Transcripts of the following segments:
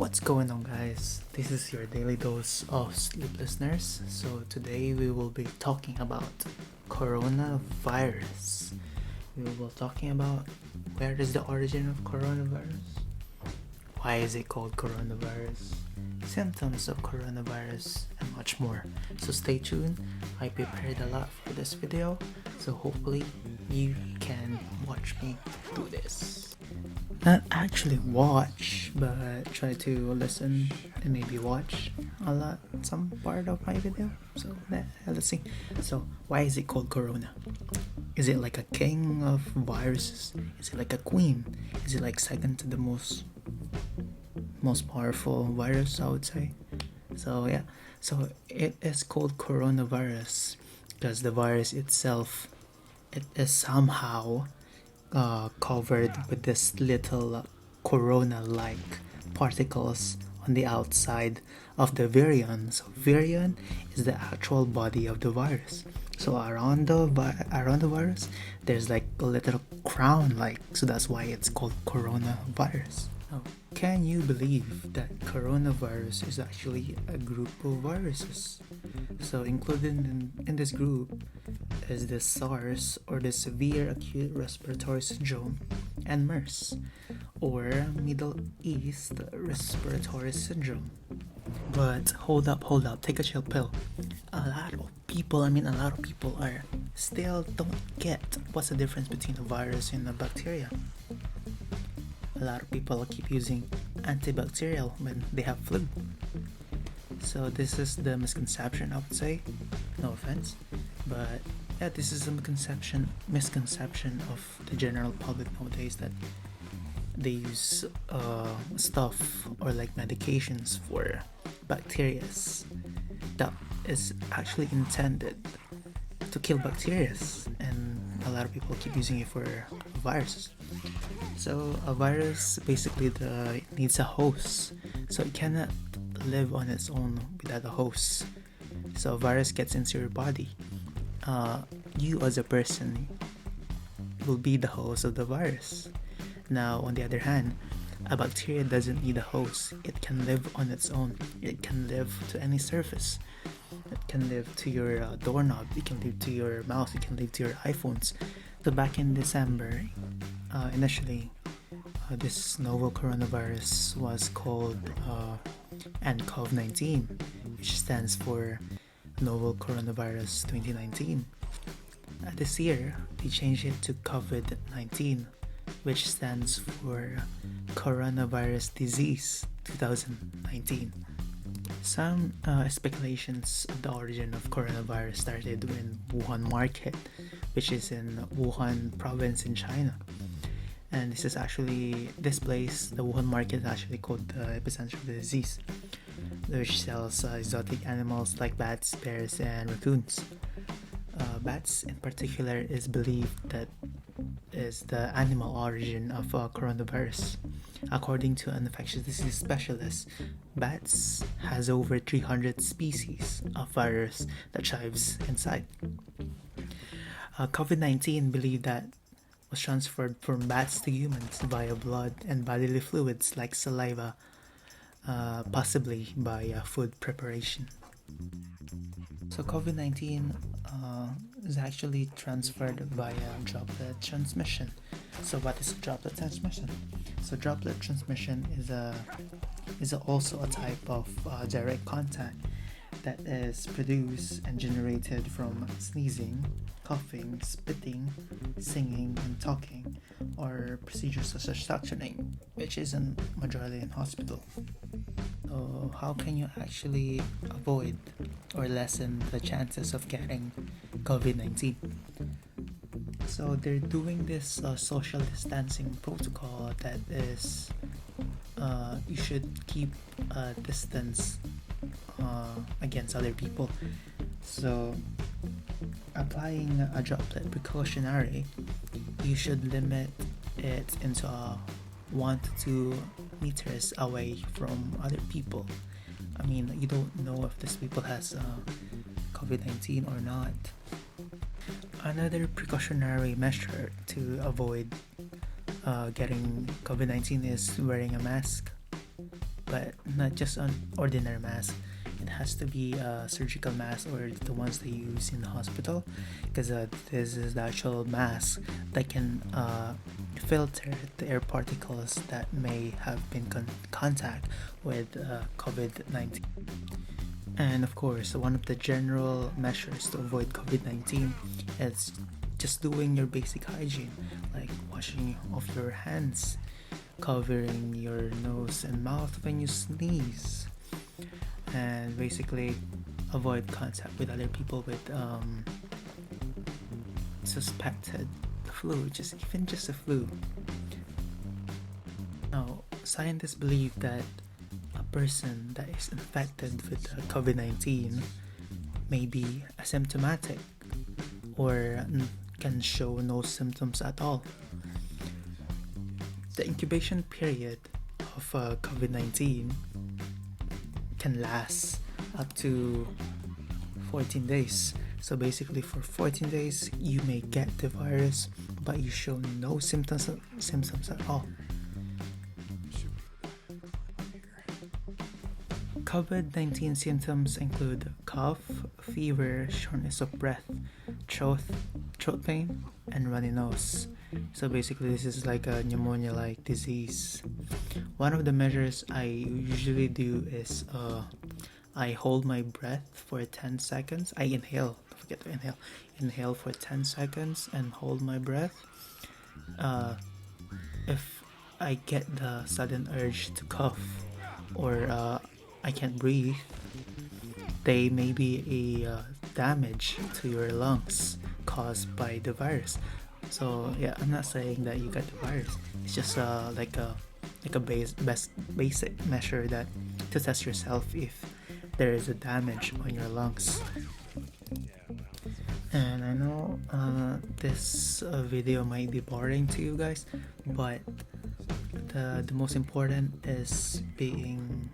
What's going on, guys? This is your daily dose of sleeplessness. So today we will be talking about coronavirus. We will be talking about where is the origin of coronavirus, why is it called coronavirus, symptoms of coronavirus, and much more. So stay tuned. I prepared a lot for this video, so hopefully you can watch me do this. Not actually watch, but try to listen and maybe watch a lot, some part of my video. So let's see. So why is it called Corona? Is it like a king of viruses? Is it like a queen? Is it like second to the most powerful virus, I would say? So yeah, so it is called coronavirus because the virus itself, it is somehow covered with this little corona-like particles on the outside of the virion. So virion is the actual body of the virus. So around the virus, there's like a little crown-like. So that's why it's called coronavirus. Now, can you believe that coronavirus is actually a group of viruses? So included in this group is the SARS, or the Severe Acute Respiratory Syndrome, and MERS, or Middle East Respiratory Syndrome. But hold up, take a chill pill. A lot of people are still don't get what's the difference between a virus and a bacteria. A lot of people keep using antibacterial when they have flu. So this is the misconception, I would say. No offense, but yeah, this is a misconception of the general public nowadays, that they use stuff or like medications for bacterias that is actually intended to kill bacterias, and a lot of people keep using it for viruses. So a virus basically needs a host, so it cannot live on its own without a host. So a virus gets into your body. You as a person will be the host of the virus. Now, on the other hand, a bacteria doesn't need a host. It can live on its own. It can live to any surface. It can live to your doorknob. It can live to your mouse. It can live to your iPhones. So back in December, initially, this novel coronavirus was called nCoV-19, which stands for Novel Coronavirus 2019. This year, they changed it to COVID-19, which stands for Coronavirus Disease 2019. Some speculations of the origin of coronavirus started in Wuhan market, which is in Wuhan province in China. And this place, the Wuhan market, is actually called the epicenter of the disease, which sells exotic animals like bats, bears, and raccoons. Bats in particular is believed that is the animal origin of coronavirus. According to an infectious disease specialist, bats has over 300 species of virus that thrives inside. COVID-19 believed that was transferred from bats to humans via blood and bodily fluids like saliva, possibly by food preparation. So COVID-19 is actually transferred via droplet transmission. So what is droplet transmission? So droplet transmission is also a type of direct contact that is produced and generated from sneezing, coughing, spitting, singing, and talking, or procedures such as suctioning, which is a majority in hospital. So how can you actually avoid or lessen the chances of getting COVID-19? So they're doing this social distancing protocol that is you should keep a distance against other people. So applying a droplet precautionary, you should limit it into 1 to 2 meters away from other people. I mean, you don't know if this people has COVID-19 or not. Another precautionary measure to avoid getting COVID-19 is wearing a mask. but not just an ordinary mask. It has to be a surgical mask or the ones they use in the hospital, because this is the actual mask that can filter the air particles that may have been contact with COVID-19. And of course, one of the general measures to avoid COVID-19 is just doing your basic hygiene, like washing off your hands, covering your nose and mouth when you sneeze, and basically avoid contact with other people with suspected flu, just a flu. Now, scientists believe that a person that is infected with COVID-19 may be asymptomatic or can show no symptoms at all. The incubation period of COVID-19 can last up to 14 days. So basically, for 14 days, you may get the virus, but you show no symptoms at all. COVID-19 symptoms include cough, fever, shortness of breath, throat pain, and runny nose. So basically, this is like a pneumonia-like disease. One of the measures I usually do is I hold my breath for 10 seconds. I inhale. Don't forget to inhale. Inhale for 10 seconds and hold my breath. If I get the sudden urge to cough or I can't breathe, they may be a damage to your lungs caused by the virus. So yeah, I'm not saying that you got the virus. It's just like a basic measure that to test yourself if there is a damage on your lungs. And I know this video might be boring to you guys, but the most important is being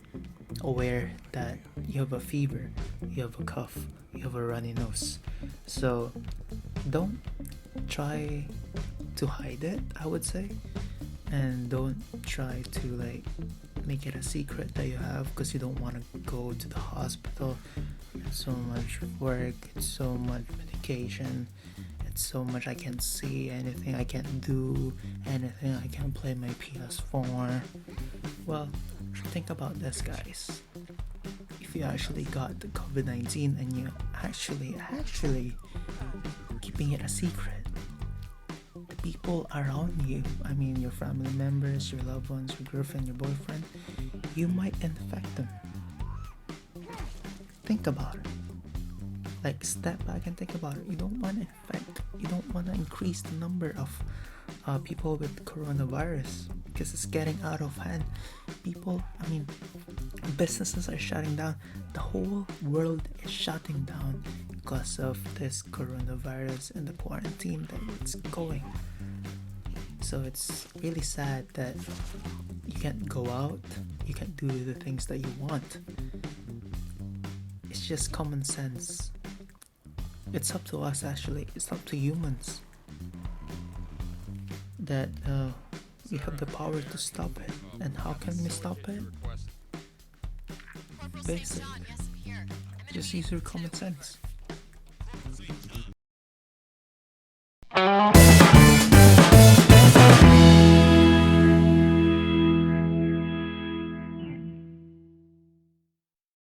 aware that you have a fever, you have a cough, you have a runny nose. So don't try to hide it, I would say, and don't try to like make it a secret that you have, because you don't want to go to the hospital. It's so much work, it's so much medication, it's so much I can't see anything, I can't do anything, I can't play my PS4. Well, think about this, guys. If you actually got the COVID-19 and you actually keeping it a secret, the people around you, I mean your family members, your loved ones, your girlfriend, your boyfriend, you might infect them. Think about it. Like, step back and think about it. You don't want to infect, you don't want to increase the number of people with coronavirus, because it's getting out of hand. Businesses are shutting down. The whole world is shutting down because of this coronavirus and the quarantine that it's going. So it's really sad that you can't go out, you can't do the things that you want. It's just common sense. It's up to us, actually. It's up to humans that we have the power to stop it. And how can we stop it? Basic. Just use your common sense.